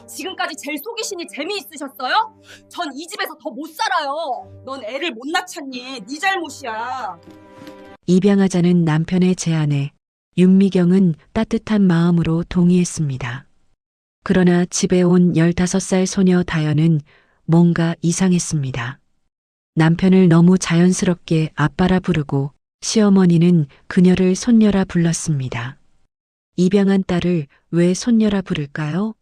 지금까지 제일 속이시니 재미있으셨어요? 전 이 집에서 더 못 살아요. 넌 애를 못 낳잖니. 네 잘못이야. 입양하자는 남편의 제안에 윤미경은 따뜻한 마음으로 동의했습니다. 그러나 집에 온 15살 소녀 다연은 뭔가 이상했습니다. 남편을 너무 자연스럽게 아빠라 부르고 시어머니는 그녀를 손녀라 불렀습니다. 입양한 딸을 왜 손녀라 부를까요?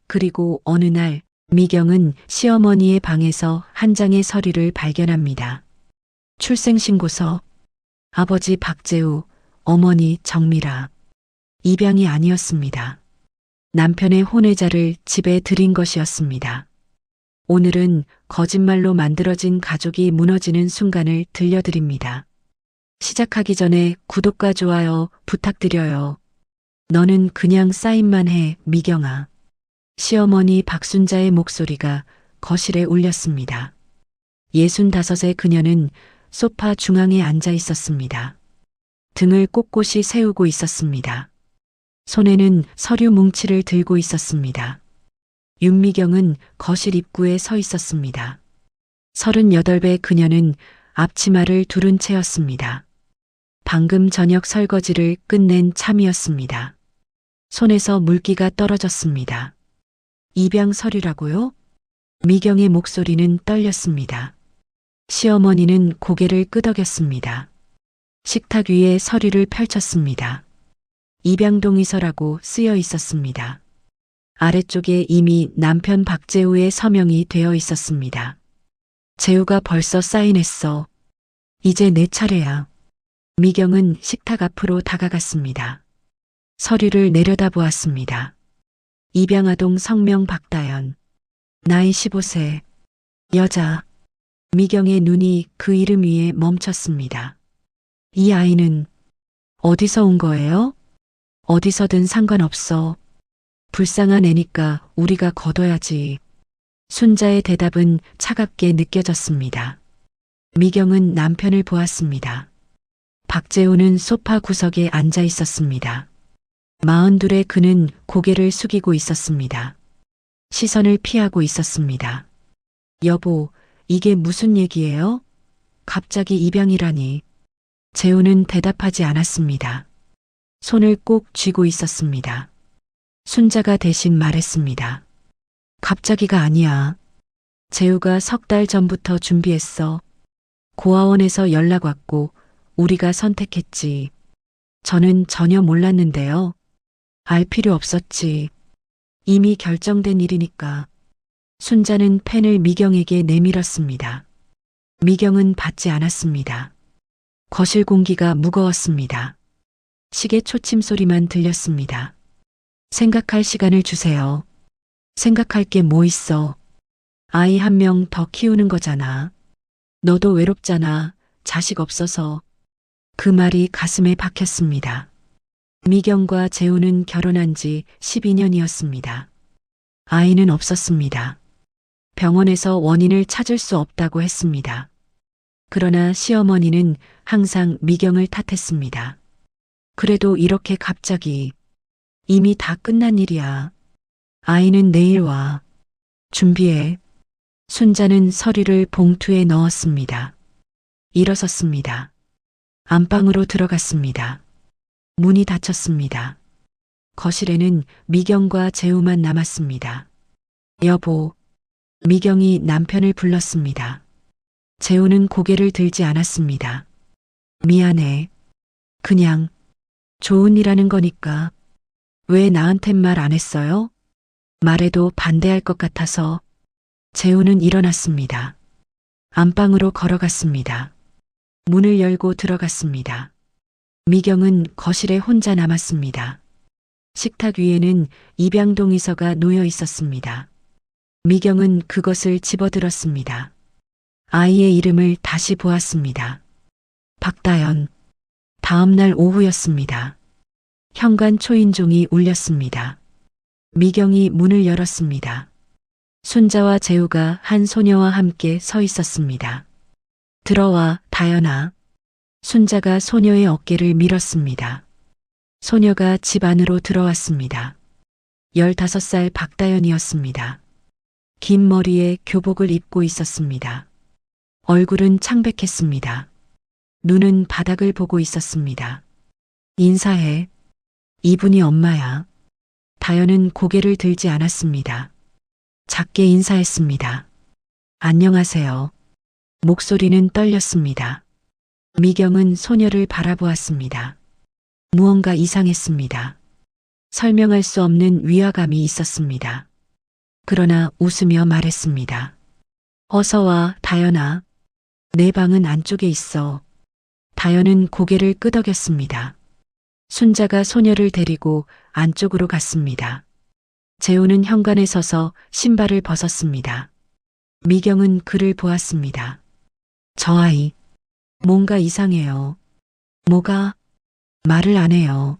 그리고 어느 날 미경은 시어머니의 방에서 한 장의 서류를 발견합니다. 출생신고서, 아버지 박재우, 어머니 정미라. 입양이 아니었습니다. 남편의 혼외자를 집에 들인 것이었습니다. 오늘은 거짓말로 만들어진 가족이 무너지는 순간을 들려드립니다. 시작하기 전에 구독과 좋아요 부탁드려요. 너는 그냥 사인만 해, 미경아. 시어머니 박순자의 목소리가 거실에 울렸습니다. 65의 그녀는 소파 중앙에 앉아 있었습니다. 등을 꼿꼿이 세우고 있었습니다. 손에는 서류 뭉치를 들고 있었습니다. 윤미경은 거실 입구에 서 있었습니다. 38배 그녀는 앞치마를 두른 채였습니다. 방금 저녁 설거지를 끝낸 참이었습니다. 손에서 물기가 떨어졌습니다. 입양 서류라고요? 미경의 목소리는 떨렸습니다. 시어머니는 고개를 끄덕였습니다. 식탁 위에 서류를 펼쳤습니다. 입양 동의서라고 쓰여 있었습니다. 아래쪽에 이미 남편 박재우의 서명이 되어 있었습니다. 재우가 벌써 사인했어. 이제 내 차례야. 미경은 식탁 앞으로 다가갔습니다. 서류를 내려다보았습니다. 입양아동 성명 박다연. 나이 15세. 여자. 미경의 눈이 그 이름 위에 멈췄습니다. 이 아이는 어디서 온 거예요? 어디서든 상관없어. 불쌍한 애니까 우리가 거둬야지. 순자의 대답은 차갑게 느껴졌습니다. 미경은 남편을 보았습니다. 박재우는 소파 구석에 앉아 있었습니다. 42의 그는 고개를 숙이고 있었습니다. 시선을 피하고 있었습니다. 여보, 이게 무슨 얘기예요? 갑자기 입양이라니. 재우는 대답하지 않았습니다. 손을 꼭 쥐고 있었습니다. 순자가 대신 말했습니다. 갑자기가 아니야. 재우가 3달 전부터 준비했어. 고아원에서 연락 왔고 우리가 선택했지. 저는 전혀 몰랐는데요. 알 필요 없었지. 이미 결정된 일이니까. 순자는 펜을 미경에게 내밀었습니다. 미경은 받지 않았습니다. 거실 공기가 무거웠습니다. 시계 초침 소리만 들렸습니다. 생각할 시간을 주세요. 생각할 게 뭐 있어. 아이 한 명 더 키우는 거잖아. 너도 외롭잖아. 자식 없어서. 그 말이 가슴에 박혔습니다. 미경과 재우는 결혼한 지 12년이었습니다. 아이는 없었습니다. 병원에서 원인을 찾을 수 없다고 했습니다. 그러나 시어머니는 항상 미경을 탓했습니다. 그래도 이렇게 갑자기. 이미 다 끝난 일이야. 아이는 내일 와. 준비해. 순자는 서류를 봉투에 넣었습니다. 일어섰습니다. 안방으로 들어갔습니다. 문이 닫혔습니다. 거실에는 미경과 재우만 남았습니다. 여보. 미경이 남편을 불렀습니다. 재우는 고개를 들지 않았습니다. 미안해. 그냥 좋은 일하는 거니까. 왜 나한텐 말 안 했어요? 말해도 반대할 것 같아서. 재우는 일어났습니다. 안방으로 걸어갔습니다. 문을 열고 들어갔습니다. 미경은 거실에 혼자 남았습니다. 식탁 위에는 입양 동의서가 놓여 있었습니다. 미경은 그것을 집어들었습니다. 아이의 이름을 다시 보았습니다. 박다연. 다음 날 오후였습니다. 현관 초인종이 울렸습니다. 미경이 문을 열었습니다. 순자와 재우가 한 소녀와 함께 서 있었습니다. 들어와, 다연아. 순자가 소녀의 어깨를 밀었습니다. 소녀가 집 안으로 들어왔습니다. 15살 박다연이었습니다. 긴 머리에 교복을 입고 있었습니다. 얼굴은 창백했습니다. 눈은 바닥을 보고 있었습니다. 인사해. 이분이 엄마야. 다연은 고개를 들지 않았습니다. 작게 인사했습니다. 안녕하세요. 목소리는 떨렸습니다. 미경은 소녀를 바라보았습니다. 무언가 이상했습니다. 설명할 수 없는 위화감이 있었습니다. 그러나 웃으며 말했습니다. 어서 와, 다연아. 내 방은 안쪽에 있어. 다연은 고개를 끄덕였습니다. 순자가 소녀를 데리고 안쪽으로 갔습니다. 재우는 현관에 서서 신발을 벗었습니다. 미경은 그를 보았습니다. 저 아이, 뭔가 이상해요. 뭐가? 말을 안 해요.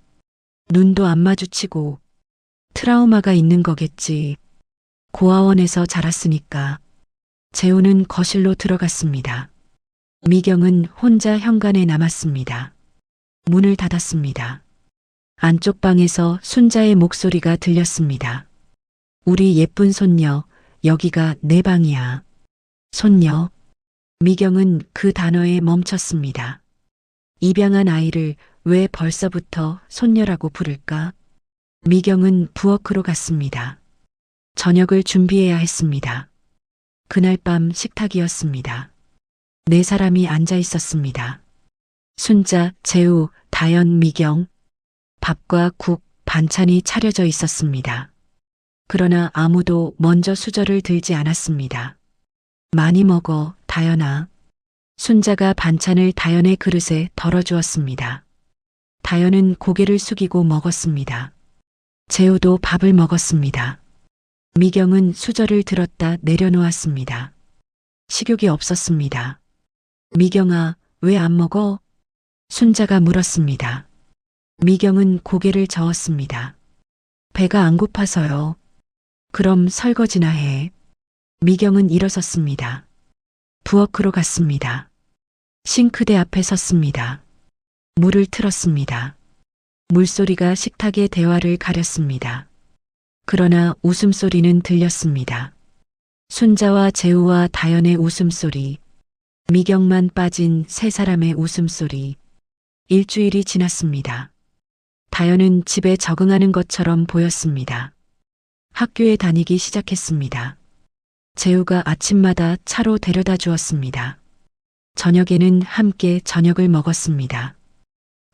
눈도 안 마주치고 트라우마가 있는 거겠지. 고아원에서 자랐으니까. 재우는 거실로 들어갔습니다. 미경은 혼자 현관에 남았습니다. 문을 닫았습니다. 안쪽 방에서 순자의 목소리가 들렸습니다. 우리 예쁜 손녀, 여기가 내 방이야. 손녀. 미경은 그 단어에 멈췄습니다. 입양한 아이를 왜 벌써부터 손녀라고 부를까? 미경은 부엌으로 갔습니다. 저녁을 준비해야 했습니다. 그날 밤 식탁이었습니다. 4사람이 앉아 있었습니다. 순자, 재우, 다연, 미경. 밥과 국, 반찬이 차려져 있었습니다. 그러나 아무도 먼저 수저를 들지 않았습니다. 많이 먹어, 다연아. 순자가 반찬을 다연의 그릇에 덜어주었습니다. 다연은 고개를 숙이고 먹었습니다. 재우도 밥을 먹었습니다. 미경은 수저를 들었다 내려놓았습니다. 식욕이 없었습니다. 미경아, 왜 안 먹어? 순자가 물었습니다. 미경은 고개를 저었습니다. 배가 안 고파서요. 그럼 설거지나 해. 미경은 일어섰습니다. 부엌으로 갔습니다. 싱크대 앞에 섰습니다. 물을 틀었습니다. 물소리가 식탁의 대화를 가렸습니다. 그러나 웃음소리는 들렸습니다. 순자와 재우와 다연의 웃음소리, 미경만 빠진 3사람의 웃음소리. 일주일이 지났습니다. 다연은 집에 적응하는 것처럼 보였습니다. 학교에 다니기 시작했습니다. 재우가 아침마다 차로 데려다 주었습니다. 저녁에는 함께 저녁을 먹었습니다.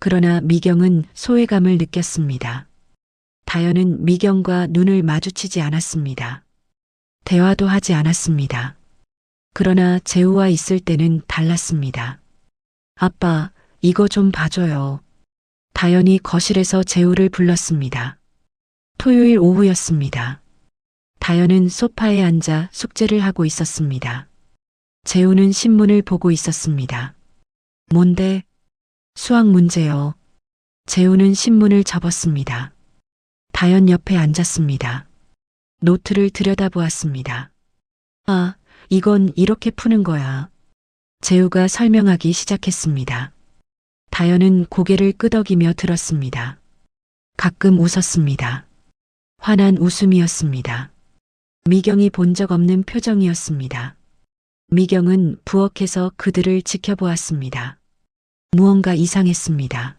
그러나 미경은 소외감을 느꼈습니다. 다연은 미경과 눈을 마주치지 않았습니다. 대화도 하지 않았습니다. 그러나 재우와 있을 때는 달랐습니다. 아빠, 이거 좀 봐줘요. 다연이 거실에서 재우를 불렀습니다. 토요일 오후였습니다. 다연은 소파에 앉아 숙제를 하고 있었습니다. 재우는 신문을 보고 있었습니다. 뭔데? 수학 문제요. 재우는 신문을 접었습니다. 다연 옆에 앉았습니다. 노트를 들여다보았습니다. 아, 이건 이렇게 푸는 거야. 재우가 설명하기 시작했습니다. 다연은 고개를 끄덕이며 들었습니다. 가끔 웃었습니다. 환한 웃음이었습니다. 미경이 본 적 없는 표정이었습니다. 미경은 부엌에서 그들을 지켜보았습니다. 무언가 이상했습니다.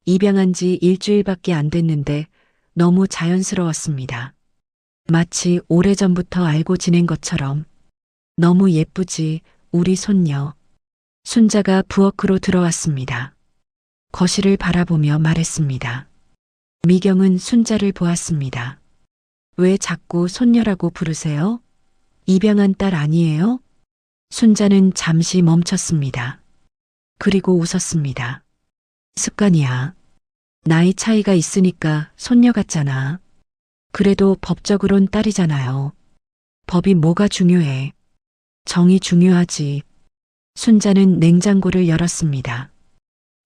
입양한 지 일주일밖에 안 됐는데 너무 자연스러웠습니다. 마치 오래전부터 알고 지낸 것처럼. 너무 예쁘지, 우리 손녀. 순자가 부엌으로 들어왔습니다. 거실을 바라보며 말했습니다. 미경은 순자를 보았습니다. 왜 자꾸 손녀라고 부르세요? 입양한 딸 아니에요? 순자는 잠시 멈췄습니다. 그리고 웃었습니다. 습관이야. 나이 차이가 있으니까 손녀 같잖아. 그래도 법적으론 딸이잖아요. 법이 뭐가 중요해? 정이 중요하지. 순자는 냉장고를 열었습니다.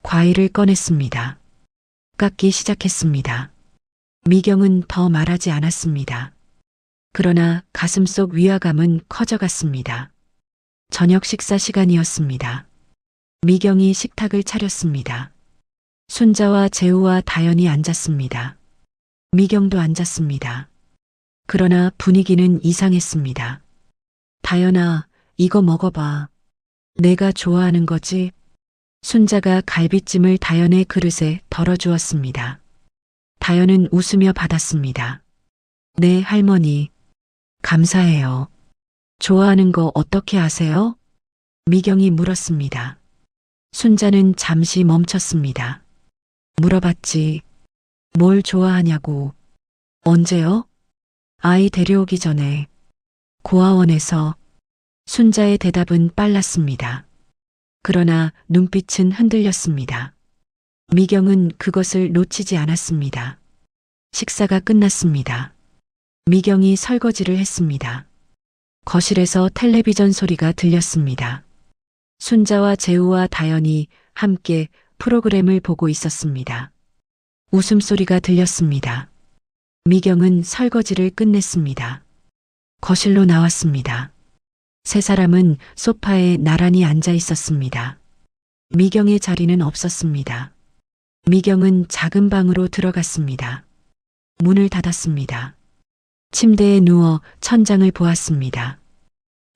과일을 꺼냈습니다. 깎기 시작했습니다. 미경은 더 말하지 않았습니다. 그러나 가슴속 위화감은 커져갔습니다. 저녁 식사 시간이었습니다. 미경이 식탁을 차렸습니다. 순자와 재우와 다연이 앉았습니다. 미경도 앉았습니다. 그러나 분위기는 이상했습니다. 다연아, 이거 먹어봐. 내가 좋아하는 거지? 순자가 갈비찜을 다연의 그릇에 덜어주었습니다. 다연은 웃으며 받았습니다. 네, 할머니. 감사해요. 좋아하는 거 어떻게 아세요? 미경이 물었습니다. 순자는 잠시 멈췄습니다. 물어봤지. 뭘 좋아하냐고. 언제요? 아이 데려오기 전에. 고아원에서. 순자의 대답은 빨랐습니다. 그러나 눈빛은 흔들렸습니다. 미경은 그것을 놓치지 않았습니다. 식사가 끝났습니다. 미경이 설거지를 했습니다. 거실에서 텔레비전 소리가 들렸습니다. 순자와 재우와 다연이 함께 프로그램을 보고 있었습니다. 웃음소리가 들렸습니다. 미경은 설거지를 끝냈습니다. 거실로 나왔습니다. 세 사람은 소파에 나란히 앉아 있었습니다. 미경의 자리는 없었습니다. 미경은 작은 방으로 들어갔습니다. 문을 닫았습니다. 침대에 누워 천장을 보았습니다.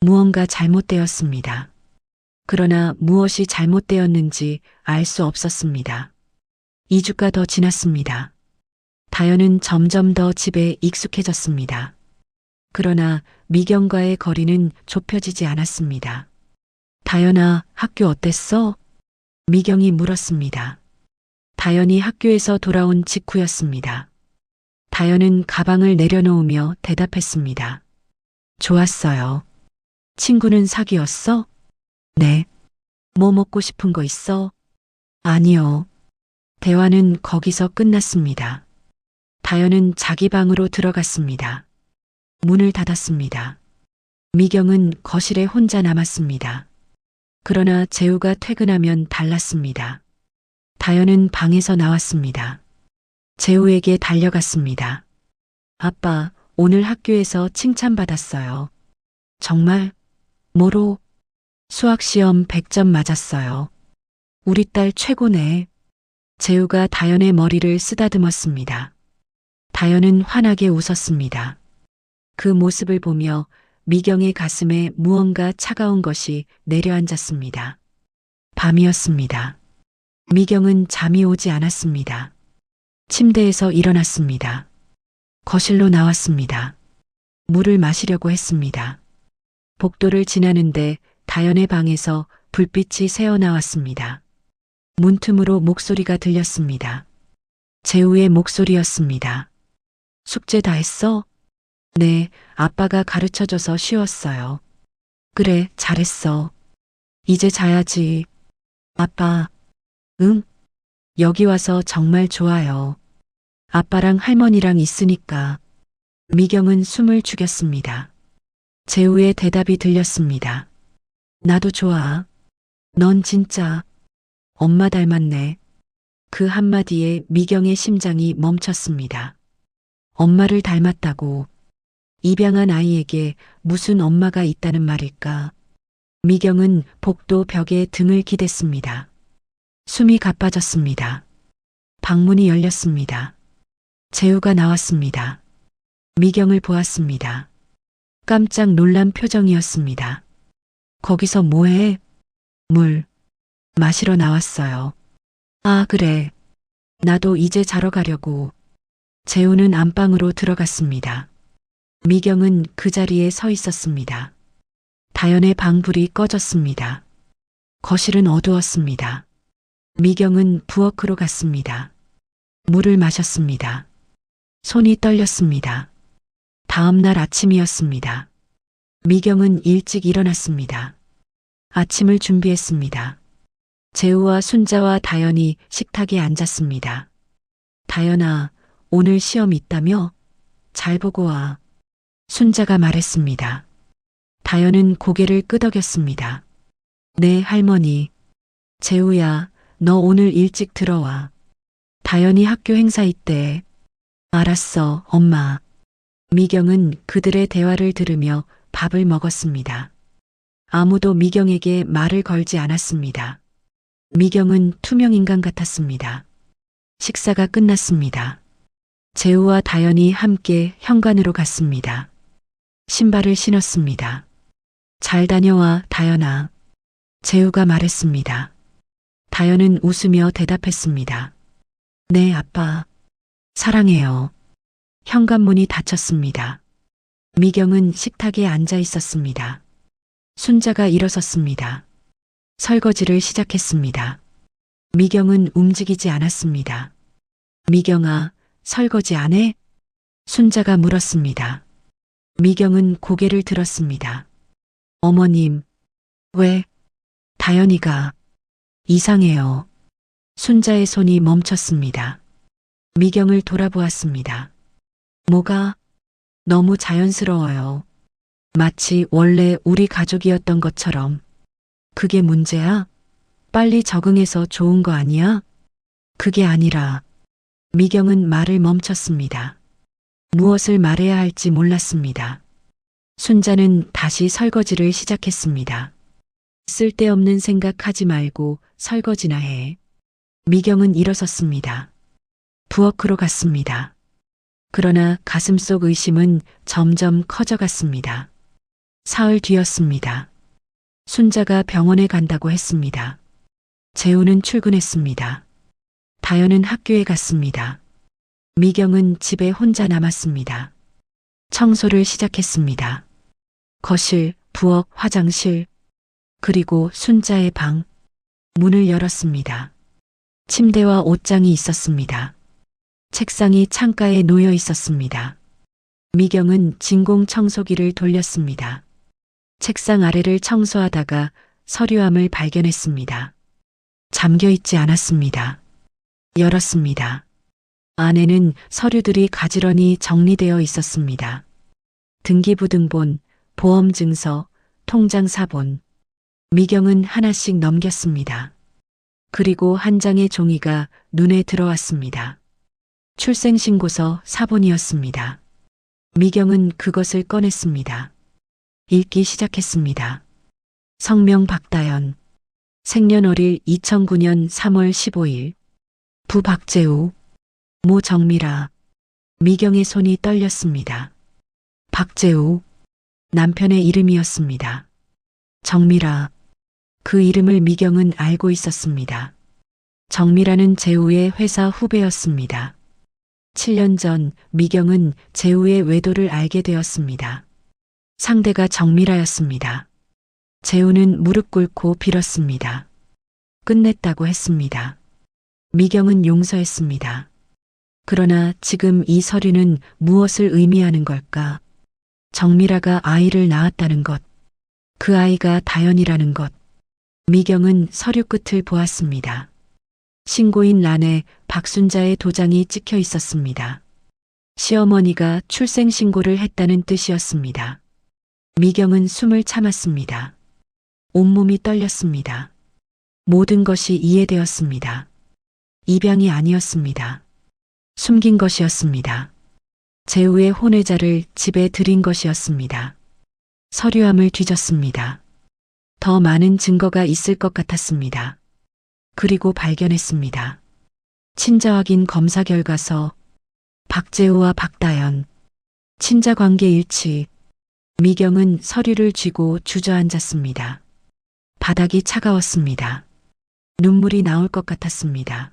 무언가 잘못되었습니다. 그러나 무엇이 잘못되었는지 알 수 없었습니다. 2주가 더 지났습니다. 다연은 점점 더 집에 익숙해졌습니다. 그러나 미경과의 거리는 좁혀지지 않았습니다. 다연아, 학교 어땠어? 미경이 물었습니다. 다연이 학교에서 돌아온 직후였습니다. 다연은 가방을 내려놓으며 대답했습니다. 좋았어요. 친구는 사귀었어? 네. 뭐 먹고 싶은 거 있어? 아니요. 대화는 거기서 끝났습니다. 다연은 자기 방으로 들어갔습니다. 문을 닫았습니다. 미경은 거실에 혼자 남았습니다. 그러나 재우가 퇴근하면 달랐습니다. 다연은 방에서 나왔습니다. 재우에게 달려갔습니다. 아빠, 오늘 학교에서 칭찬받았어요. 정말? 뭐로? 수학시험 100점 맞았어요. 우리 딸 최고네. 재우가 다연의 머리를 쓰다듬었습니다. 다연은 환하게 웃었습니다. 그 모습을 보며 미경의 가슴에 무언가 차가운 것이 내려앉았습니다. 밤이었습니다. 미경은 잠이 오지 않았습니다. 침대에서 일어났습니다. 거실로 나왔습니다. 물을 마시려고 했습니다. 복도를 지나는데 다연의 방에서 불빛이 새어나왔습니다. 문틈으로 목소리가 들렸습니다. 재우의 목소리였습니다. 숙제 다 했어? 네, 아빠가 가르쳐줘서 쉬웠어요. 그래, 잘했어. 이제 자야지. 아빠, 응? 여기 와서 정말 좋아요. 아빠랑 할머니랑 있으니까. 미경은 숨을 죽였습니다. 재우의 대답이 들렸습니다. 나도 좋아. 넌 진짜 엄마 닮았네. 그 한마디에 미경의 심장이 멈췄습니다. 엄마를 닮았다고. 입양한 아이에게 무슨 엄마가 있다는 말일까? 미경은 복도 벽에 등을 기댔습니다. 숨이 가빠졌습니다. 방문이 열렸습니다. 재우가 나왔습니다. 미경을 보았습니다. 깜짝 놀란 표정이었습니다. 거기서 뭐해? 물 마시러 나왔어요. 아, 그래. 나도 이제 자러 가려고. 재우는 안방으로 들어갔습니다. 미경은 그 자리에 서 있었습니다. 다연의 방불이 꺼졌습니다. 거실은 어두웠습니다. 미경은 부엌으로 갔습니다. 물을 마셨습니다. 손이 떨렸습니다. 다음 날 아침이었습니다. 미경은 일찍 일어났습니다. 아침을 준비했습니다. 재우와 순자와 다연이 식탁에 앉았습니다. 다연아, 오늘 시험 있다며? 잘 보고 와. 순자가 말했습니다. 다연은 고개를 끄덕였습니다. 네, 할머니. 재우야, 너 오늘 일찍 들어와. 다연이 학교 행사 있대. 알았어, 엄마. 미경은 그들의 대화를 들으며 밥을 먹었습니다. 아무도 미경에게 말을 걸지 않았습니다. 미경은 투명인간 같았습니다. 식사가 끝났습니다. 재우와 다연이 함께 현관으로 갔습니다. 신발을 신었습니다. 잘 다녀와, 다연아. 재우가 말했습니다. 다연은 웃으며 대답했습니다. 네, 아빠. 사랑해요. 현관문이 닫혔습니다. 미경은 식탁에 앉아 있었습니다. 순자가 일어섰습니다. 설거지를 시작했습니다. 미경은 움직이지 않았습니다. 미경아, 설거지 안 해? 순자가 물었습니다. 미경은 고개를 들었습니다. 어머님, 왜? 다연이가 이상해요. 순자의 손이 멈췄습니다. 미경을 돌아보았습니다. 뭐가? 너무 자연스러워요. 마치 원래 우리 가족이었던 것처럼. 그게 문제야? 빨리 적응해서 좋은 거 아니야? 그게 아니라. 미경은 말을 멈췄습니다. 무엇을 말해야 할지 몰랐습니다. 순자는 다시 설거지를 시작했습니다. 쓸데없는 생각하지 말고 설거지나 해. 미경은 일어섰습니다. 부엌으로 갔습니다. 그러나 가슴속 의심은 점점 커져갔습니다. 사흘 뒤였습니다. 순자가 병원에 간다고 했습니다. 재우는 출근했습니다. 다연은 학교에 갔습니다. 미경은 집에 혼자 남았습니다. 청소를 시작했습니다. 거실, 부엌, 화장실, 그리고 순자의 방. 문을 열었습니다. 침대와 옷장이 있었습니다. 책상이 창가에 놓여 있었습니다. 미경은 진공 청소기를 돌렸습니다. 책상 아래를 청소하다가 서류함을 발견했습니다. 잠겨 있지 않았습니다. 열었습니다. 안에는 서류들이 가지런히 정리되어 있었습니다. 등기부등본, 보험증서, 통장사본. 미경은 하나씩 넘겼습니다. 그리고 한 장의 종이가 눈에 들어왔습니다. 출생신고서 사본이었습니다. 미경은 그것을 꺼냈습니다. 읽기 시작했습니다. 성명 박다연. 생년월일 2009년 3월 15일. 부 박재우. 모 정미라. 미경의 손이 떨렸습니다. 박재우. 남편의 이름이었습니다. 정미라. 그 이름을 미경은 알고 있었습니다. 정미라는 재우의 회사 후배였습니다. 7년 전 미경은 재우의 외도를 알게 되었습니다. 상대가 정미라였습니다. 재우는 무릎 꿇고 빌었습니다. 끝냈다고 했습니다. 미경은 용서했습니다. 그러나 지금 이 서류는 무엇을 의미하는 걸까? 정미라가 아이를 낳았다는 것, 그 아이가 다연이라는 것. 미경은 서류 끝을 보았습니다. 신고인 란에 박순자의 도장이 찍혀 있었습니다. 시어머니가 출생신고를 했다는 뜻이었습니다. 미경은 숨을 참았습니다. 온몸이 떨렸습니다. 모든 것이 이해되었습니다. 입양이 아니었습니다. 숨긴 것이었습니다. 재우의 혼외자를 집에 들인 것이었습니다. 서류함을 뒤졌습니다. 더 많은 증거가 있을 것 같았습니다. 그리고 발견했습니다. 친자확인 검사 결과서, 박재우와 박다연, 친자관계 일치. 미경은 서류를 쥐고 주저앉았습니다. 바닥이 차가웠습니다. 눈물이 나올 것 같았습니다.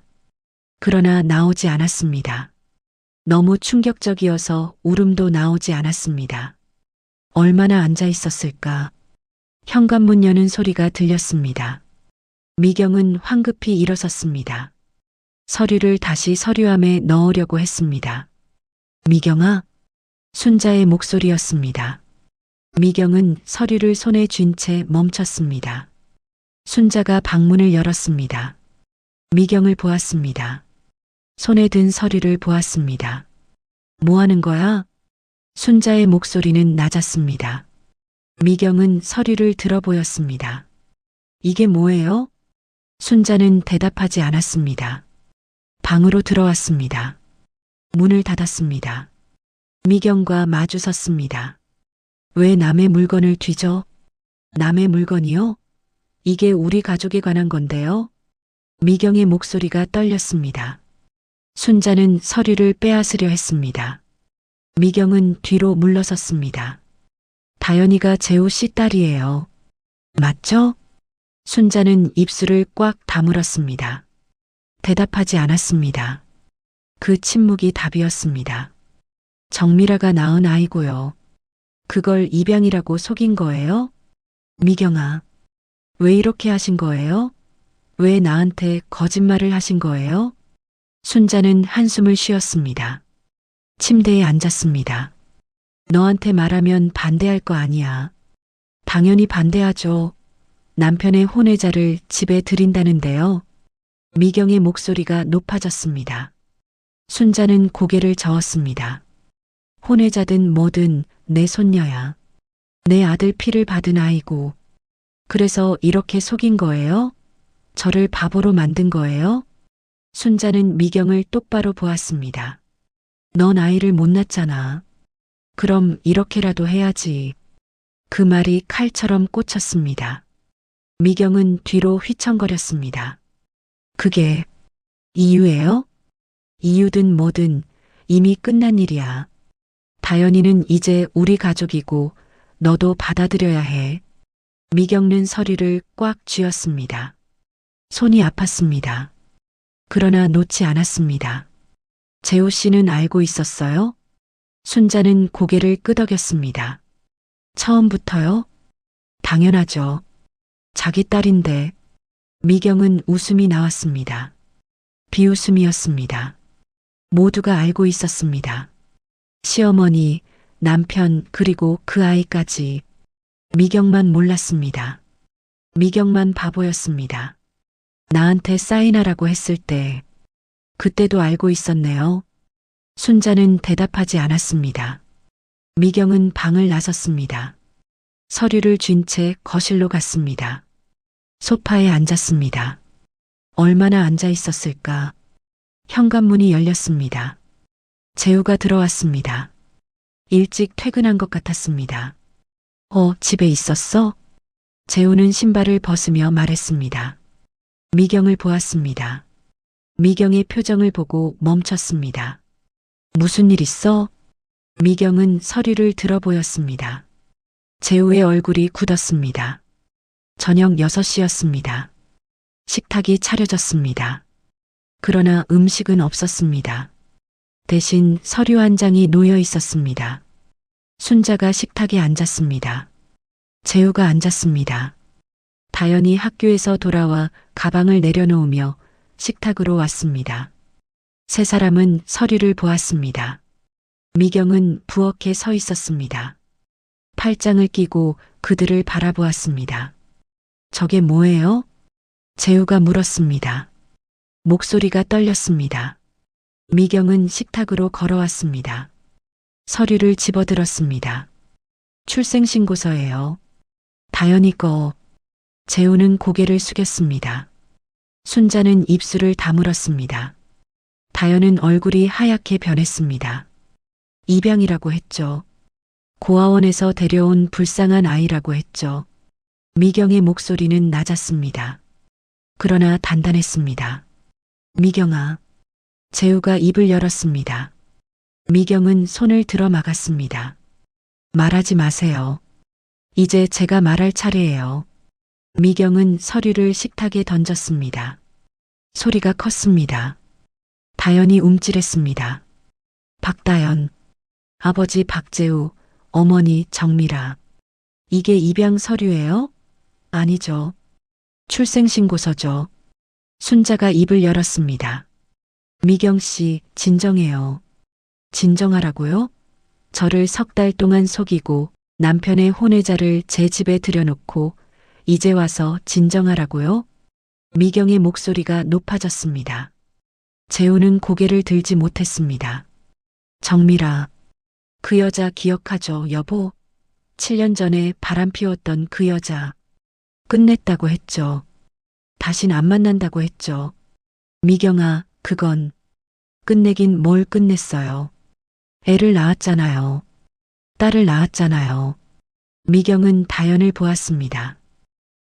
그러나 나오지 않았습니다. 너무 충격적이어서 울음도 나오지 않았습니다. 얼마나 앉아 있었을까? 현관문 여는 소리가 들렸습니다. 미경은 황급히 일어섰습니다. 서류를 다시 서류함에 넣으려고 했습니다. 미경아? 순자의 목소리였습니다. 미경은 서류를 손에 쥔 채 멈췄습니다. 순자가 방문을 열었습니다. 미경을 보았습니다. 손에 든 서류를 보았습니다. 뭐 하는 거야? 순자의 목소리는 낮았습니다. 미경은 서류를 들어 보였습니다. 이게 뭐예요? 순자는 대답하지 않았습니다. 방으로 들어왔습니다. 문을 닫았습니다. 미경과 마주 섰습니다. 왜 남의 물건을 뒤져? 남의 물건이요? 이게 우리 가족에 관한 건데요? 미경의 목소리가 떨렸습니다. 순자는 서류를 빼앗으려 했습니다. 미경은 뒤로 물러섰습니다. 다연이가 재호 씨 딸이에요. 맞죠? 순자는 입술을 꽉 다물었습니다. 대답하지 않았습니다. 그 침묵이 답이었습니다. 정미라가 낳은 아이고요. 그걸 입양이라고 속인 거예요? 미경아, 왜 이렇게 하신 거예요? 왜 나한테 거짓말을 하신 거예요? 순자는 한숨을 쉬었습니다. 침대에 앉았습니다. 너한테 말하면 반대할 거 아니야. 당연히 반대하죠. 남편의 혼외자를 집에 들인다는데요. 미경의 목소리가 높아졌습니다. 순자는 고개를 저었습니다. 혼외자든 뭐든 내 손녀야. 내 아들 피를 받은 아이고. 그래서 이렇게 속인 거예요? 저를 바보로 만든 거예요? 순자는 미경을 똑바로 보았습니다. 넌 아이를 못 낳잖아. 그럼 이렇게라도 해야지. 그 말이 칼처럼 꽂혔습니다. 미경은 뒤로 휘청거렸습니다. 그게 이유예요? 이유든 뭐든 이미 끝난 일이야. 다연이는 이제 우리 가족이고 너도 받아들여야 해. 미경은 서류를 꽉 쥐었습니다. 손이 아팠습니다. 그러나 놓지 않았습니다. 재호 씨는 알고 있었어요? 순자는 고개를 끄덕였습니다. 처음부터요? 당연하죠. 자기 딸인데. 미경은 웃음이 나왔습니다. 비웃음이었습니다. 모두가 알고 있었습니다. 시어머니, 남편, 그리고 그 아이까지. 미경만 몰랐습니다. 미경만 바보였습니다. 나한테 사인하라고 했을 때, 그때도 알고 있었네요. 순자는 대답하지 않았습니다. 미경은 방을 나섰습니다. 서류를 쥔 채 거실로 갔습니다. 소파에 앉았습니다. 얼마나 앉아 있었을까? 현관문이 열렸습니다. 재우가 들어왔습니다. 일찍 퇴근한 것 같았습니다. 집에 있었어? 재우는 신발을 벗으며 말했습니다. 미경을 보았습니다. 미경의 표정을 보고 멈췄습니다. 무슨 일 있어? 미경은 서류를 들어 보였습니다. 재우의 얼굴이 굳었습니다. 저녁 6시였습니다. 식탁이 차려졌습니다. 그러나 음식은 없었습니다. 대신 서류 한 장이 놓여 있었습니다. 순자가 식탁에 앉았습니다. 재우가 앉았습니다. 다연이 학교에서 돌아와 가방을 내려놓으며 식탁으로 왔습니다. 세 사람은 서류를 보았습니다. 미경은 부엌에 서 있었습니다. 팔짱을 끼고 그들을 바라보았습니다. 저게 뭐예요? 재우가 물었습니다. 목소리가 떨렸습니다. 미경은 식탁으로 걸어왔습니다. 서류를 집어들었습니다. 출생신고서예요. 다연이 거. 재우는 고개를 숙였습니다. 순자는 입술을 다물었습니다. 다연은 얼굴이 하얗게 변했습니다. 입양이라고 했죠. 고아원에서 데려온 불쌍한 아이라고 했죠. 미경의 목소리는 낮았습니다. 그러나 단단했습니다. 미경아. 재우가 입을 열었습니다. 미경은 손을 들어 막았습니다. 말하지 마세요. 이제 제가 말할 차례예요. 미경은 서류를 식탁에 던졌습니다. 소리가 컸습니다. 다연이 움찔했습니다. 박다연, 아버지 박재우, 어머니 정미라. 이게 입양 서류예요? 아니죠. 출생신고서죠. 순자가 입을 열었습니다. 미경 씨, 진정해요. 진정하라고요? 저를 3달 동안 속이고 남편의 혼외자를 제 집에 들여놓고 이제 와서 진정하라고요? 미경의 목소리가 높아졌습니다. 재우는 고개를 들지 못했습니다. 정미라, 그 여자 기억하죠, 여보? 7년 전에 바람 피웠던 그 여자. 끝냈다고 했죠. 다신 안 만난다고 했죠. 미경아, 그건 끝내긴 뭘 끝냈어요. 애를 낳았잖아요. 딸을 낳았잖아요. 미경은 다연을 보았습니다.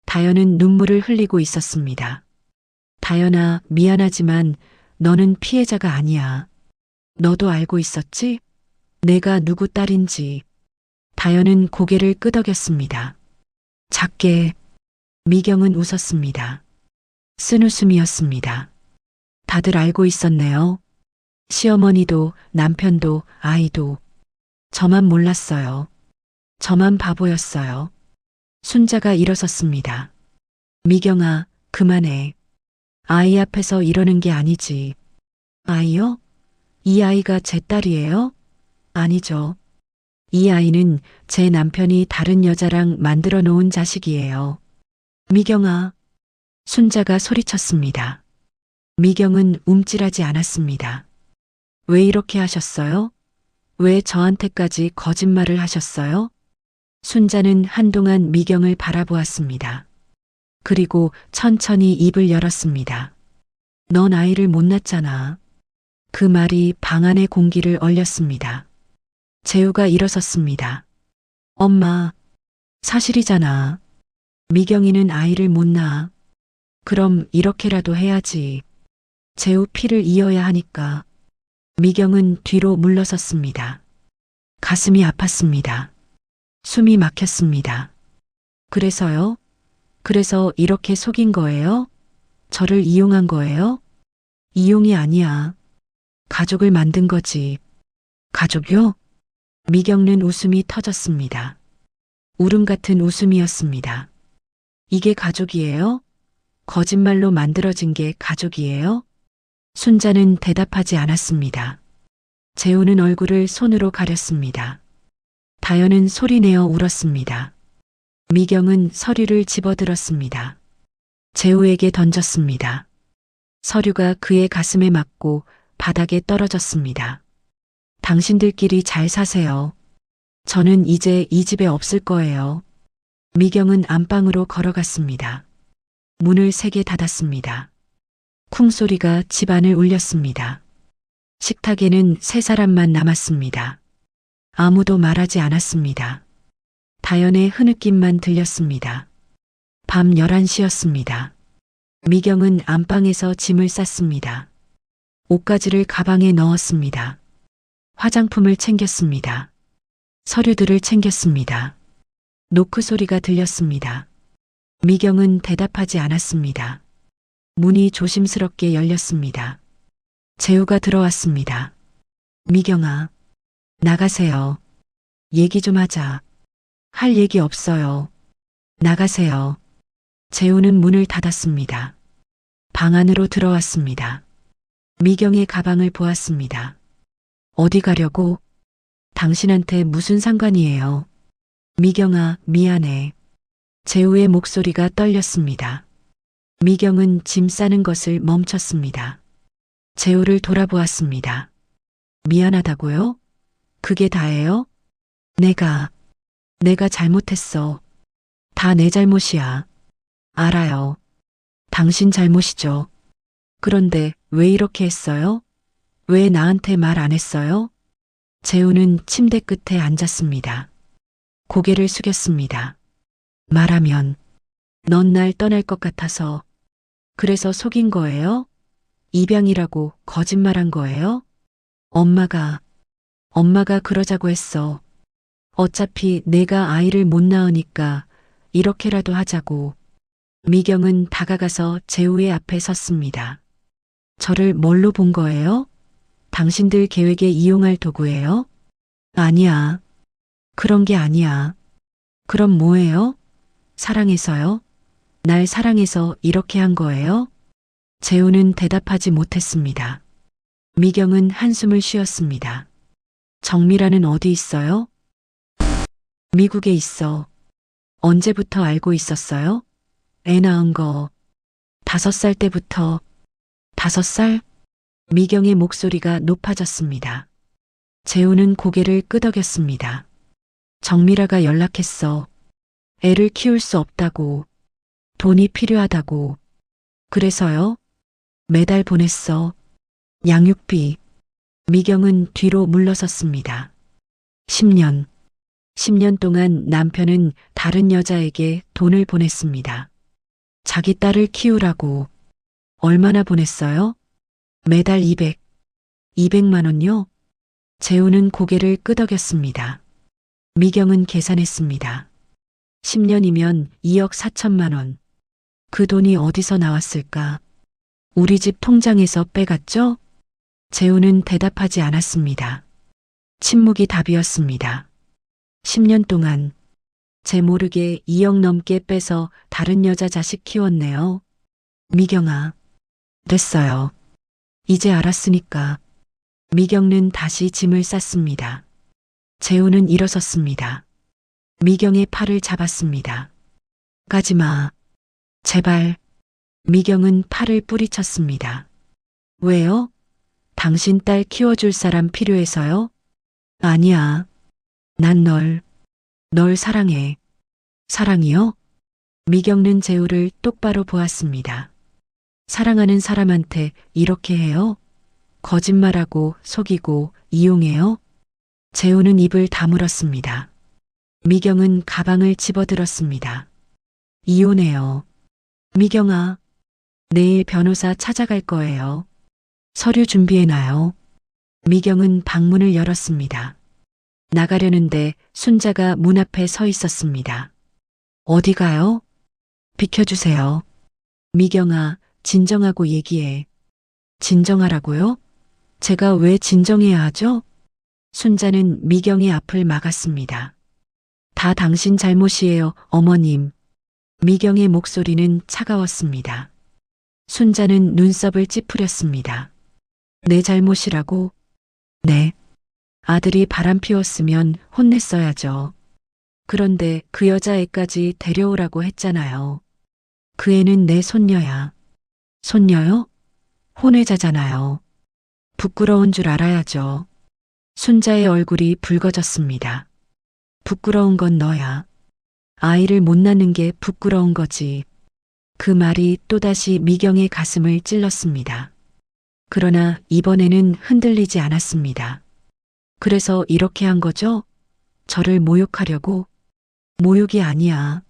다연은 눈물을 흘리고 있었습니다. 다연아, 미안하지만 너는 피해자가 아니야. 너도 알고 있었지? 내가 누구 딸인지. 다현은 고개를 끄덕였습니다. 작게. 미경은 웃었습니다. 쓴웃음이었습니다. 다들 알고 있었네요. 시어머니도 남편도 아이도. 저만 몰랐어요. 저만 바보였어요. 순자가 일어섰습니다. 미경아, 그만해. 아이 앞에서 이러는 게 아니지. 아이요? 이 아이가 제 딸이에요? 아니죠. 이 아이는 제 남편이 다른 여자랑 만들어 놓은 자식이에요. 미경아. 순자가 소리쳤습니다. 미경은 움찔하지 않았습니다. 왜 이렇게 하셨어요? 왜 저한테까지 거짓말을 하셨어요? 순자는 한동안 미경을 바라보았습니다. 그리고 천천히 입을 열었습니다. 넌 아이를 못 낳잖아. 그 말이 방 안의 공기를 얼렸습니다. 재우가 일어섰습니다. 엄마, 사실이잖아. 미경이는 아이를 못 낳아. 그럼 이렇게라도 해야지. 재우 피를 이어야 하니까. 미경은 뒤로 물러섰습니다. 가슴이 아팠습니다. 숨이 막혔습니다. 그래서요? 그래서 이렇게 속인 거예요? 저를 이용한 거예요? 이용이 아니야. 가족을 만든 거지. 가족이요? 미경는 웃음이 터졌습니다. 울음 같은 웃음이었습니다. 이게 가족이에요? 거짓말로 만들어진 게 가족이에요? 순자는 대답하지 않았습니다. 재우는 얼굴을 손으로 가렸습니다. 다현은 소리내어 울었습니다. 미경은 서류를 집어들었습니다. 재우에게 던졌습니다. 서류가 그의 가슴에 맞고 바닥에 떨어졌습니다. 당신들끼리 잘 사세요. 저는 이제 이 집에 없을 거예요. 미경은 안방으로 걸어갔습니다. 문을 세게 닫았습니다. 쿵소리가 집안을 울렸습니다. 식탁에는 세 사람만 남았습니다. 아무도 말하지 않았습니다. 다연의 흐느낌만 들렸습니다. 밤 11시였습니다. 미경은 안방에서 짐을 쌌습니다. 옷가지를 가방에 넣었습니다. 화장품을 챙겼습니다. 서류들을 챙겼습니다. 노크 소리가 들렸습니다. 미경은 대답하지 않았습니다. 문이 조심스럽게 열렸습니다. 재우가 들어왔습니다. 미경아, 나가세요. 얘기 좀 하자. 할 얘기 없어요. 나가세요. 재우는 문을 닫았습니다. 방 안으로 들어왔습니다. 미경의 가방을 보았습니다. 어디 가려고? 당신한테 무슨 상관이에요? 미경아, 미안해. 재우의 목소리가 떨렸습니다. 미경은 짐 싸는 것을 멈췄습니다. 재우를 돌아보았습니다. 미안하다고요? 그게 다예요? 내가 잘못했어. 다 내 잘못이야. 알아요. 당신 잘못이죠. 그런데 왜 이렇게 했어요? 왜 나한테 말 안 했어요? 재우는 침대 끝에 앉았습니다. 고개를 숙였습니다. 말하면 넌 날 떠날 것 같아서 그래서 속인 거예요? 입양이라고 거짓말한 거예요? 엄마가 그러자고 했어. 어차피 내가 아이를 못 낳으니까 이렇게라도 하자고. 미경은 다가가서 재우의 앞에 섰습니다. 저를 뭘로 본 거예요? 당신들 계획에 이용할 도구예요? 아니야. 그런 게 아니야. 그럼 뭐예요? 사랑해서요? 날 사랑해서 이렇게 한 거예요? 재우는 대답하지 못했습니다. 미경은 한숨을 쉬었습니다. 정미라는 어디 있어요? 미국에 있어. 언제부터 알고 있었어요? 애 낳은 거. 5살 때부터. 5살? 미경의 목소리가 높아졌습니다. 재우는 고개를 끄덕였습니다. 정미라가 연락했어. 애를 키울 수 없다고. 돈이 필요하다고. 그래서요? 매달 보냈어. 양육비. 미경은 뒤로 물러섰습니다. 10년 동안 남편은 다른 여자에게 돈을 보냈습니다. 자기 딸을 키우라고. 얼마나 보냈어요? 매달 200만 원요? 재우는 고개를 끄덕였습니다. 미경은 계산했습니다. 10년이면 2억 4천만 원. 그 돈이 어디서 나왔을까? 우리 집 통장에서 빼갔죠? 재우는 대답하지 않았습니다. 침묵이 답이었습니다. 10년 동안 제 모르게 2억 넘게 빼서 다른 여자 자식 키웠네요. 미경아, 됐어요. 이제 알았으니까. 미경은 다시 짐을 쌌습니다. 재우는 일어섰습니다. 미경의 팔을 잡았습니다. 가지마. 제발. 미경은 팔을 뿌리쳤습니다. 왜요? 당신 딸 키워줄 사람 필요해서요? 아니야. 난 널 사랑해. 사랑이요? 미경은 재우를 똑바로 보았습니다. 사랑하는 사람한테 이렇게 해요? 거짓말하고 속이고 이용해요? 재우는 입을 다물었습니다. 미경은 가방을 집어들었습니다. 이혼해요. 미경아, 내일 변호사 찾아갈 거예요. 서류 준비해놔요. 미경은 방문을 열었습니다. 나가려는데 순자가 문 앞에 서 있었습니다. 어디 가요? 비켜주세요. 미경아, 진정하고 얘기해. 진정하라고요? 제가 왜 진정해야 하죠? 순자는 미경의 앞을 막았습니다. 다 당신 잘못이에요, 어머님. 미경의 목소리는 차가웠습니다. 순자는 눈썹을 찌푸렸습니다. 내 잘못이라고? 네. 아들이 바람 피웠으면 혼냈어야죠. 그런데 그 여자애까지 데려오라고 했잖아요. 그 애는 내 손녀야. 손녀요? 혼외자잖아요. 부끄러운 줄 알아야죠. 순자의 얼굴이 붉어졌습니다. 부끄러운 건 너야. 아이를 못 낳는 게 부끄러운 거지. 그 말이 또다시 미경의 가슴을 찔렀습니다. 그러나 이번에는 흔들리지 않았습니다. 그래서 이렇게 한 거죠? 저를 모욕하려고? 모욕이 아니야.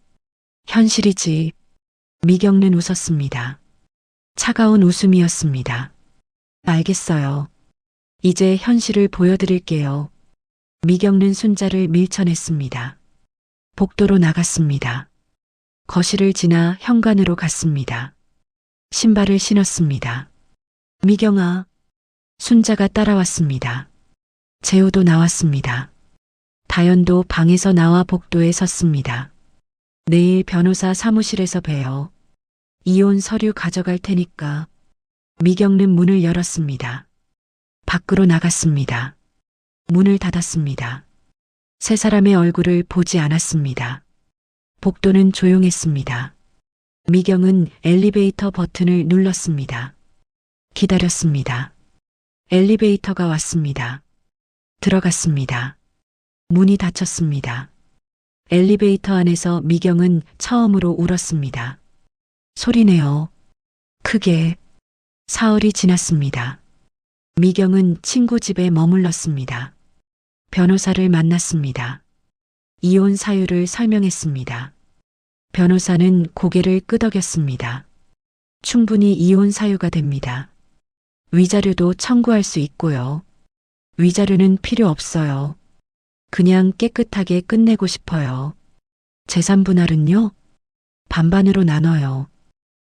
현실이지. 미경은 웃었습니다. 차가운 웃음이었습니다. 알겠어요. 이제 현실을 보여드릴게요. 미경은 순자를 밀쳐냈습니다. 복도로 나갔습니다. 거실을 지나 현관으로 갔습니다. 신발을 신었습니다. 미경아, 순자가 따라왔습니다. 재우도 나왔습니다. 다연도 방에서 나와 복도에 섰습니다. 내일 변호사 사무실에서 봬요. 이혼 서류 가져갈 테니까. 미경은 문을 열었습니다. 밖으로 나갔습니다. 문을 닫았습니다. 세 사람의 얼굴을 보지 않았습니다. 복도는 조용했습니다. 미경은 엘리베이터 버튼을 눌렀습니다. 기다렸습니다. 엘리베이터가 왔습니다. 들어갔습니다. 문이 닫혔습니다. 엘리베이터 안에서 미경은 처음으로 울었습니다. 소리내요. 크게. 사흘이 지났습니다. 미경은 친구 집에 머물렀습니다. 변호사를 만났습니다. 이혼 사유를 설명했습니다. 변호사는 고개를 끄덕였습니다. 충분히 이혼 사유가 됩니다. 위자료도 청구할 수 있고요. 위자료는 필요 없어요. 그냥 깨끗하게 끝내고 싶어요. 재산 분할은요? 반반으로 나눠요.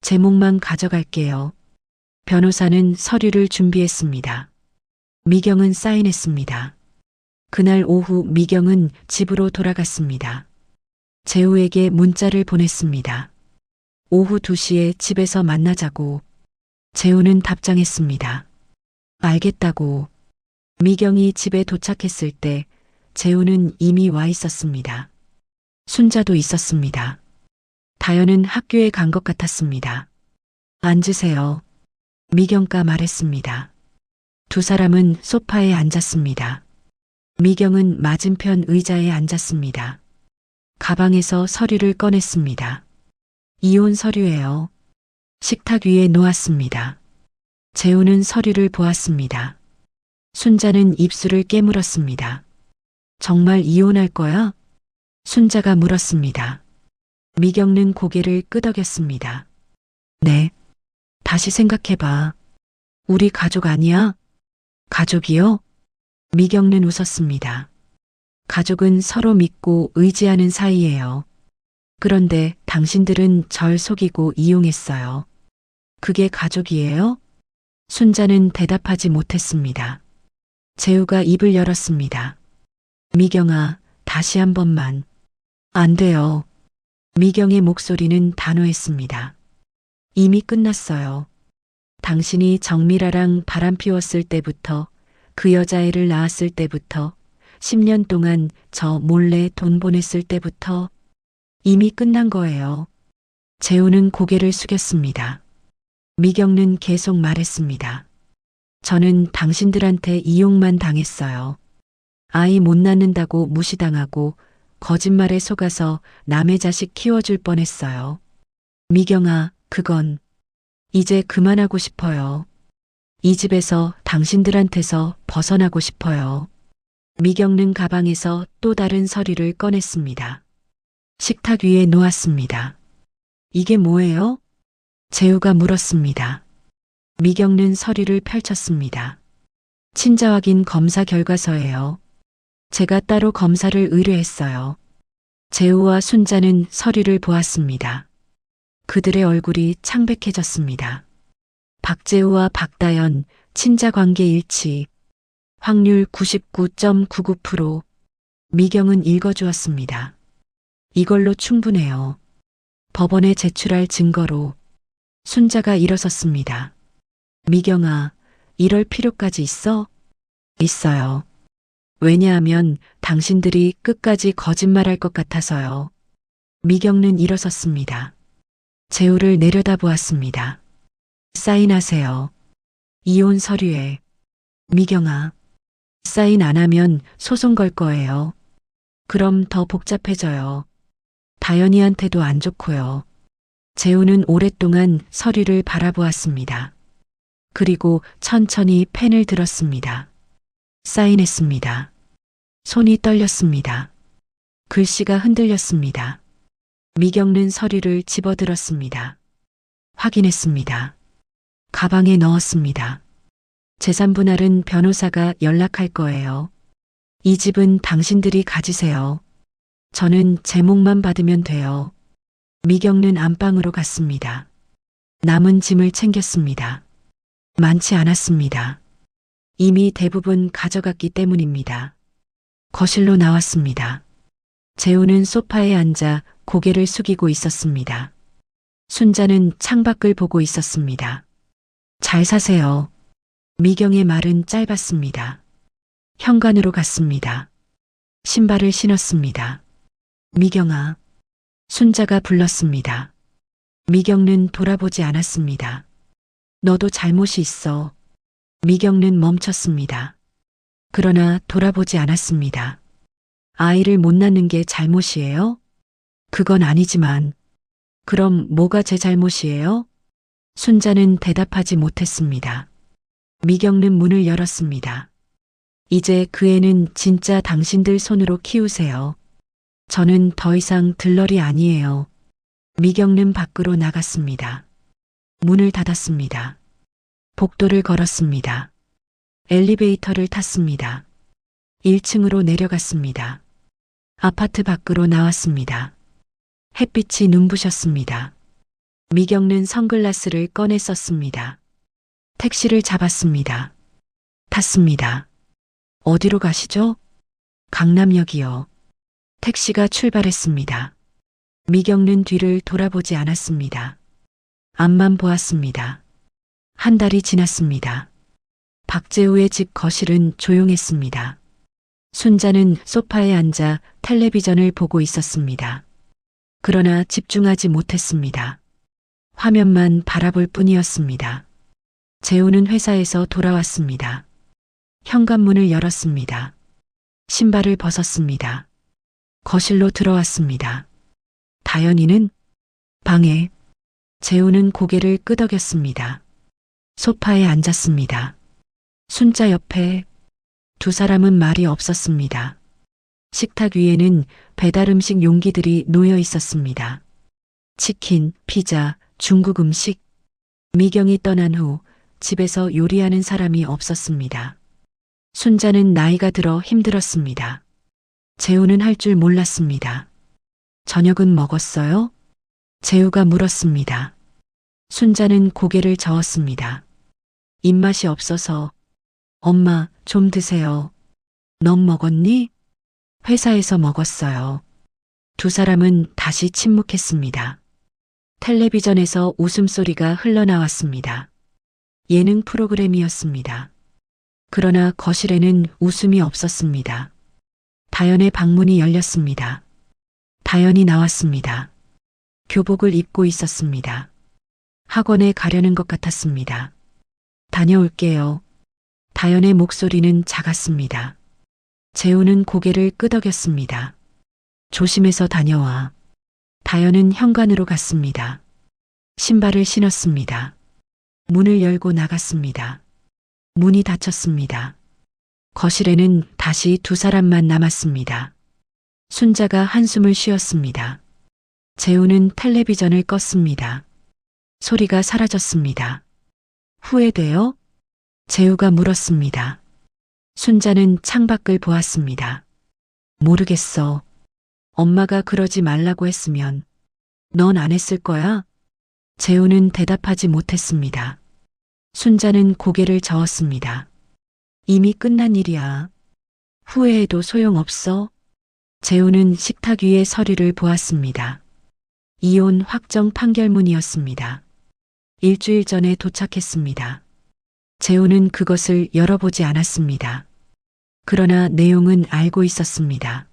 제목만 가져갈게요. 변호사는 서류를 준비했습니다. 미경은 사인했습니다. 그날 오후 미경은 집으로 돌아갔습니다. 재우에게 문자를 보냈습니다. 오후 2시에 집에서 만나자고. 재우는 답장했습니다. 알겠다고. 미경이 집에 도착했을 때 재우는 이미 와 있었습니다. 순자도 있었습니다. 다연은 학교에 간 것 같았습니다. 앉으세요. 미경가 말했습니다. 두 사람은 소파에 앉았습니다. 미경은 맞은편 의자에 앉았습니다. 가방에서 서류를 꺼냈습니다. 이혼 서류예요. 식탁 위에 놓았습니다. 재우는 서류를 보았습니다. 순자는 입술을 깨물었습니다. 정말 이혼할 거야? 순자가 물었습니다. 미경은 고개를 끄덕였습니다. 네. 다시 생각해봐. 우리 가족 아니야? 가족이요? 미경는 웃었습니다. 가족은 서로 믿고 의지하는 사이예요. 그런데 당신들은 절 속이고 이용했어요. 그게 가족이에요? 순자는 대답하지 못했습니다. 재우가 입을 열었습니다. 미경아, 다시 한 번만. 안 돼요. 미경의 목소리는 단호했습니다. 이미 끝났어요. 당신이 정미라랑 바람 피웠을 때부터, 그 여자애를 낳았을 때부터, 10년 동안 저 몰래 돈 보냈을 때부터 이미 끝난 거예요. 재우는 고개를 숙였습니다. 미경는 계속 말했습니다. 저는 당신들한테 이용만 당했어요. 아이 못 낳는다고 무시당하고 거짓말에 속아서 남의 자식 키워줄 뻔했어요. 미경아, 그건 이제 그만하고 싶어요. 이 집에서 당신들한테서 벗어나고 싶어요. 미경는 가방에서 또 다른 서류를 꺼냈습니다. 식탁 위에 놓았습니다. 이게 뭐예요? 재우가 물었습니다. 미경는 서류를 펼쳤습니다. 친자 확인 검사 결과서예요. 제가 따로 검사를 의뢰했어요. 재우와 순자는 서류를 보았습니다. 그들의 얼굴이 창백해졌습니다. 박재우와 박다연, 친자 관계 일치, 확률 99.99%. 미경은 읽어주었습니다. 이걸로 충분해요. 법원에 제출할 증거로. 순자가 일어섰습니다. 미경아, 이럴 필요까지 있어? 있어요. 왜냐하면 당신들이 끝까지 거짓말할 것 같아서요. 미경는 일어섰습니다. 재우를 내려다보았습니다. 사인하세요. 이혼 서류에. 미경아, 사인 안 하면 소송 걸 거예요. 그럼 더 복잡해져요. 다연이한테도 안 좋고요. 재우는 오랫동안 서류를 바라보았습니다. 그리고 천천히 펜을 들었습니다. 사인했습니다. 손이 떨렸습니다. 글씨가 흔들렸습니다. 미경는 서류를 집어들었습니다. 확인했습니다. 가방에 넣었습니다. 재산 분할은 변호사가 연락할 거예요. 이 집은 당신들이 가지세요. 저는 제목만 받으면 돼요. 미경는 안방으로 갔습니다. 남은 짐을 챙겼습니다. 많지 않았습니다. 이미 대부분 가져갔기 때문입니다. 거실로 나왔습니다. 재우는 소파에 앉아 고개를 숙이고 있었습니다. 순자는 창밖을 보고 있었습니다. 잘 사세요. 미경의 말은 짧았습니다. 현관으로 갔습니다. 신발을 신었습니다. 미경아. 순자가 불렀습니다. 미경는 돌아보지 않았습니다. 너도 잘못이 있어. 미경는 멈췄습니다. 그러나 돌아보지 않았습니다. 아이를 못 낳는 게 잘못이에요? 그건 아니지만. 그럼 뭐가 제 잘못이에요? 순자는 대답하지 못했습니다. 미경는 문을 열었습니다. 이제 그 애는 진짜 당신들 손으로 키우세요. 저는 더 이상 들러리 아니에요. 미경는 밖으로 나갔습니다. 문을 닫았습니다. 복도를 걸었습니다. 엘리베이터를 탔습니다. 1층으로 내려갔습니다. 아파트 밖으로 나왔습니다. 햇빛이 눈부셨습니다. 미경는 선글라스를 꺼내 썼습니다. 택시를 잡았습니다. 탔습니다. 어디로 가시죠? 강남역이요. 택시가 출발했습니다. 미경는 뒤를 돌아보지 않았습니다. 앞만 보았습니다. 한 달이 지났습니다. 박재우의 집 거실은 조용했습니다. 순자는 소파에 앉아 텔레비전을 보고 있었습니다. 그러나 집중하지 못했습니다. 화면만 바라볼 뿐이었습니다. 재우는 회사에서 돌아왔습니다. 현관문을 열었습니다. 신발을 벗었습니다. 거실로 들어왔습니다. 다연이는 방에. 재우는 고개를 끄덕였습니다. 소파에 앉았습니다. 순자 옆에. 두 사람은 말이 없었습니다. 식탁 위에는 배달 음식 용기들이 놓여 있었습니다. 치킨, 피자, 중국 음식. 미경이 떠난 후 집에서 요리하는 사람이 없었습니다. 순자는 나이가 들어 힘들었습니다. 재우는 할 줄 몰랐습니다. 저녁은 먹었어요? 재우가 물었습니다. 순자는 고개를 저었습니다. 입맛이 없어서. 엄마, 좀 드세요. 넌 먹었니? 회사에서 먹었어요. 두 사람은 다시 침묵했습니다. 텔레비전에서 웃음소리가 흘러나왔습니다. 예능 프로그램이었습니다. 그러나 거실에는 웃음이 없었습니다. 다연의 방문이 열렸습니다. 다연이 나왔습니다. 교복을 입고 있었습니다. 학원에 가려는 것 같았습니다. 다녀올게요. 다연의 목소리는 작았습니다. 재우는 고개를 끄덕였습니다. 조심해서 다녀와. 다연은 현관으로 갔습니다. 신발을 신었습니다. 문을 열고 나갔습니다. 문이 닫혔습니다. 거실에는 다시 두 사람만 남았습니다. 순자가 한숨을 쉬었습니다. 재우는 텔레비전을 껐습니다. 소리가 사라졌습니다. 후회돼요? 재우가 물었습니다. 순자는 창밖을 보았습니다. 모르겠어. 엄마가 그러지 말라고 했으면 넌 안 했을 거야? 재우는 대답하지 못했습니다. 순자는 고개를 저었습니다. 이미 끝난 일이야. 후회해도 소용없어. 재우는 식탁 위의 서류를 보았습니다. 이혼 확정 판결문이었습니다. 일주일 전에 도착했습니다. 재우는 그것을 열어보지 않았습니다. 그러나 내용은 알고 있었습니다.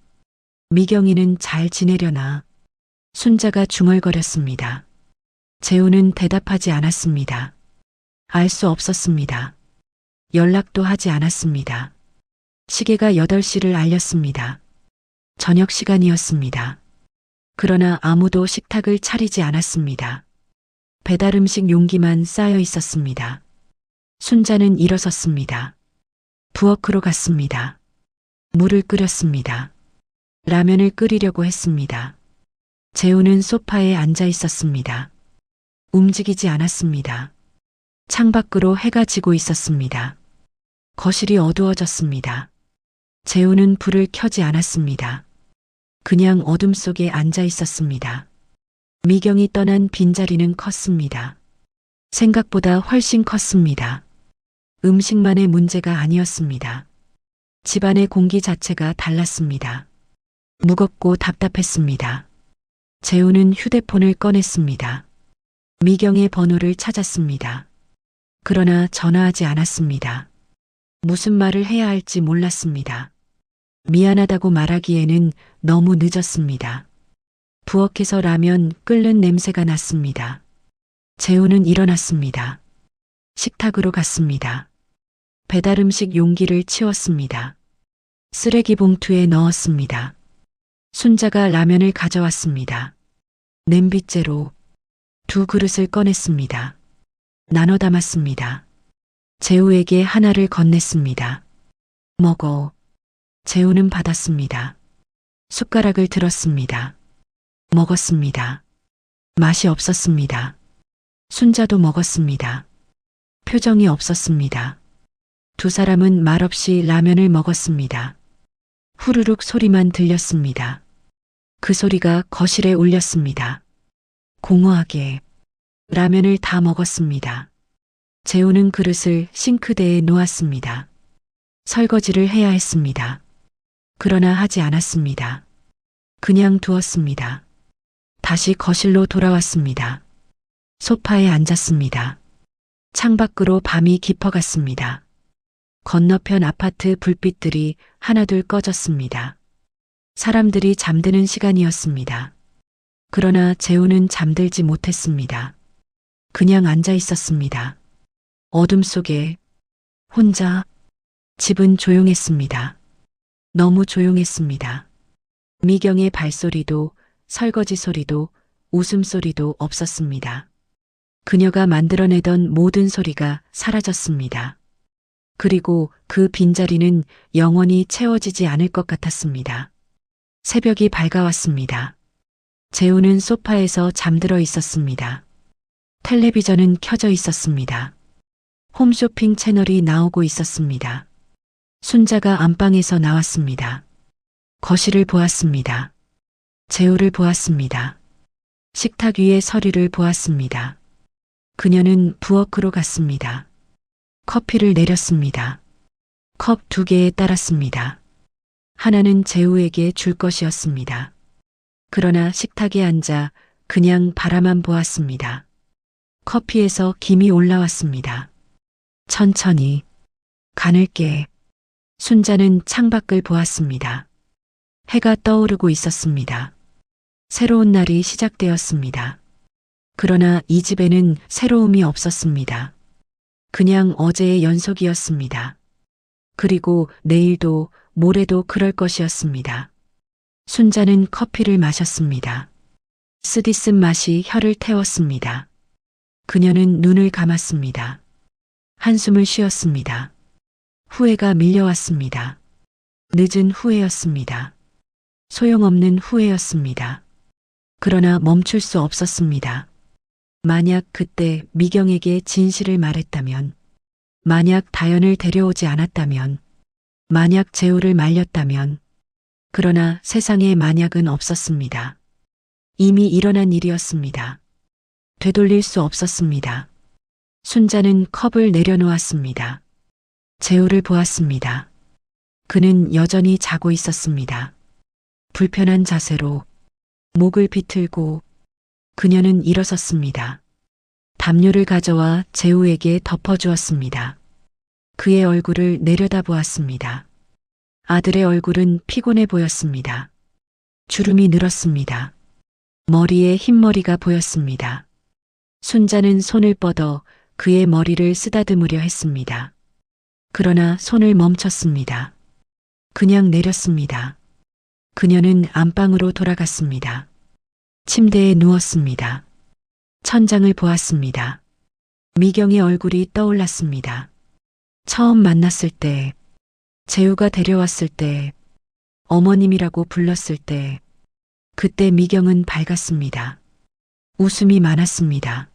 미경이는 잘 지내려나. 순자가 중얼거렸습니다. 재우는 대답하지 않았습니다. 알 수 없었습니다. 연락도 하지 않았습니다. 시계가 8시를 알렸습니다. 저녁 시간이었습니다. 그러나 아무도 식탁을 차리지 않았습니다. 배달 음식 용기만 쌓여 있었습니다. 순자는 일어섰습니다. 부엌으로 갔습니다. 물을 끓였습니다. 라면을 끓이려고 했습니다. 재우는 소파에 앉아 있었습니다. 움직이지 않았습니다. 창밖으로 해가 지고 있었습니다. 거실이 어두워졌습니다. 재우는 불을 켜지 않았습니다. 그냥 어둠 속에 앉아 있었습니다. 미경이 떠난 빈자리는 컸습니다. 생각보다 훨씬 컸습니다. 음식만의 문제가 아니었습니다. 집안의 공기 자체가 달랐습니다. 무겁고 답답했습니다. 재우는 휴대폰을 꺼냈습니다. 미경의 번호를 찾았습니다. 그러나 전화하지 않았습니다. 무슨 말을 해야 할지 몰랐습니다. 미안하다고 말하기에는 너무 늦었습니다. 부엌에서 라면 끓는 냄새가 났습니다. 재우는 일어났습니다. 식탁으로 갔습니다. 배달 음식 용기를 치웠습니다. 쓰레기 봉투에 넣었습니다. 순자가 라면을 가져왔습니다. 냄비째로 2 그릇을 꺼냈습니다. 나눠 담았습니다. 재우에게 하나를 건넸습니다. 먹어. 재우는 받았습니다. 숟가락을 들었습니다. 먹었습니다. 맛이 없었습니다. 순자도 먹었습니다. 표정이 없었습니다. 두 사람은 말없이 라면을 먹었습니다. 후루룩 소리만 들렸습니다. 그 소리가 거실에 울렸습니다. 공허하게 라면을 다 먹었습니다. 재우는 그릇을 싱크대에 놓았습니다. 설거지를 해야 했습니다. 그러나 하지 않았습니다. 그냥 두었습니다. 다시 거실로 돌아왔습니다. 소파에 앉았습니다. 창밖으로 밤이 깊어갔습니다. 건너편 아파트 불빛들이 하나둘 꺼졌습니다. 사람들이 잠드는 시간이었습니다. 그러나 재우는 잠들지 못했습니다. 그냥 앉아 있었습니다. 어둠 속에 혼자. 집은 조용했습니다. 너무 조용했습니다. 미경의 발소리도 설거지 소리도 웃음소리도 없었습니다. 그녀가 만들어내던 모든 소리가 사라졌습니다. 그리고 그 빈자리는 영원히 채워지지 않을 것 같았습니다. 새벽이 밝아왔습니다. 재우는 소파에서 잠들어 있었습니다. 텔레비전은 켜져 있었습니다. 홈쇼핑 채널이 나오고 있었습니다. 순자가 안방에서 나왔습니다. 거실을 보았습니다. 재우를 보았습니다. 식탁 위의 서류를 보았습니다. 그녀는 부엌으로 갔습니다. 커피를 내렸습니다. 컵 2개에 따랐습니다. 하나는 재우에게 줄 것이었습니다. 그러나 식탁에 앉아 그냥 바라만 보았습니다. 커피에서 김이 올라왔습니다. 천천히 간을 깨. 순자는 창밖을 보았습니다. 해가 떠오르고 있었습니다. 새로운 날이 시작되었습니다. 그러나 이 집에는 새로움이 없었습니다. 그냥 어제의 연속이었습니다. 그리고 내일도 모레도 그럴 것이었습니다. 순자는 커피를 마셨습니다. 쓰디쓴 맛이 혀를 태웠습니다. 그녀는 눈을 감았습니다. 한숨을 쉬었습니다. 후회가 밀려왔습니다. 늦은 후회였습니다. 소용없는 후회였습니다. 그러나 멈출 수 없었습니다. 만약 그때 미경에게 진실을 말했다면, 만약 다연을 데려오지 않았다면, 만약 재우를 말렸다면, 그러나 세상에 만약은 없었습니다. 이미 일어난 일이었습니다. 되돌릴 수 없었습니다. 순자는 컵을 내려놓았습니다. 재우를 보았습니다. 그는 여전히 자고 있었습니다. 불편한 자세로 목을 비틀고 그녀는 일어섰습니다. 담요를 가져와 재우에게 덮어주었습니다. 그의 얼굴을 내려다보았습니다. 아들의 얼굴은 피곤해 보였습니다. 주름이 늘었습니다. 머리에 흰머리가 보였습니다. 순자는 손을 뻗어 그의 머리를 쓰다듬으려 했습니다. 그러나 손을 멈췄습니다. 그냥 내렸습니다. 그녀는 안방으로 돌아갔습니다. 침대에 누웠습니다. 천장을 보았습니다. 미경의 얼굴이 떠올랐습니다. 처음 만났을 때, 재우가 데려왔을 때, 어머님이라고 불렀을 때, 그때 미경은 밝았습니다. 웃음이 많았습니다.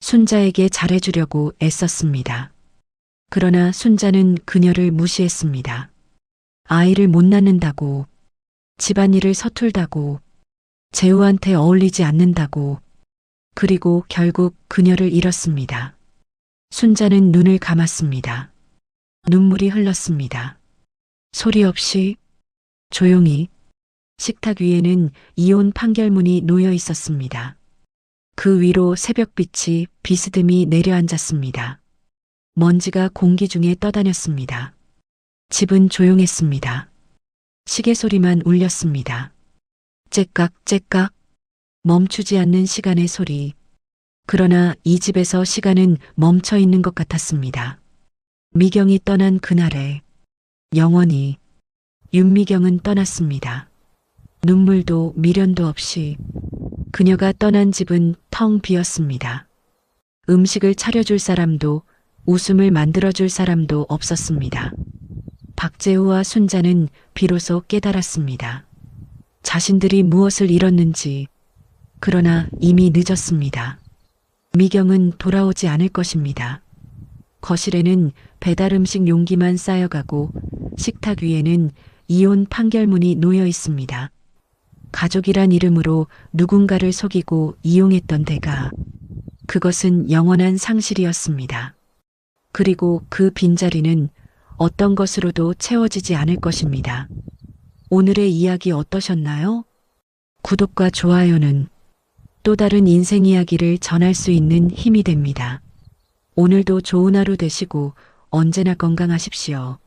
순자에게 잘해주려고 애썼습니다. 그러나 순자는 그녀를 무시했습니다. 아이를 못 낳는다고, 집안일을 서툴다고, 재우한테 어울리지 않는다고, 그리고 결국 그녀를 잃었습니다. 순자는 눈을 감았습니다. 눈물이 흘렀습니다. 소리 없이, 조용히, 식탁 위에는 이혼 판결문이 놓여 있었습니다. 그 위로 새벽빛이 비스듬히 내려앉았습니다. 먼지가 공기 중에 떠다녔습니다. 집은 조용했습니다. 시계 소리만 울렸습니다. 째깍째깍 멈추지 않는 시간의 소리. 그러나 이 집에서 시간은 멈춰 있는 것 같았습니다. 미경이 떠난 그날에 영원히 윤미경은 떠났습니다. 눈물도 미련도 없이 그녀가 떠난 집은 텅 비었습니다. 음식을 차려줄 사람도 웃음을 만들어줄 사람도 없었습니다. 박재우와 순자는 비로소 깨달았습니다. 자신들이 무엇을 잃었는지. 그러나 이미 늦었습니다. 미경은 돌아오지 않을 것입니다. 거실에는 배달 음식 용기만 쌓여가고 식탁 위에는 이혼 판결문이 놓여 있습니다. 가족이란 이름으로 누군가를 속이고 이용했던 대가, 그것은 영원한 상실이었습니다. 그리고 그 빈자리는 어떤 것으로도 채워지지 않을 것입니다. 오늘의 이야기 어떠셨나요? 구독과 좋아요는 또 다른 인생 이야기를 전할 수 있는 힘이 됩니다. 오늘도 좋은 하루 되시고 언제나 건강하십시오.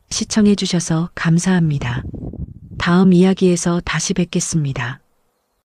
시청해 주셔서 감사합니다. 다음 이야기에서 다시 뵙겠습니다.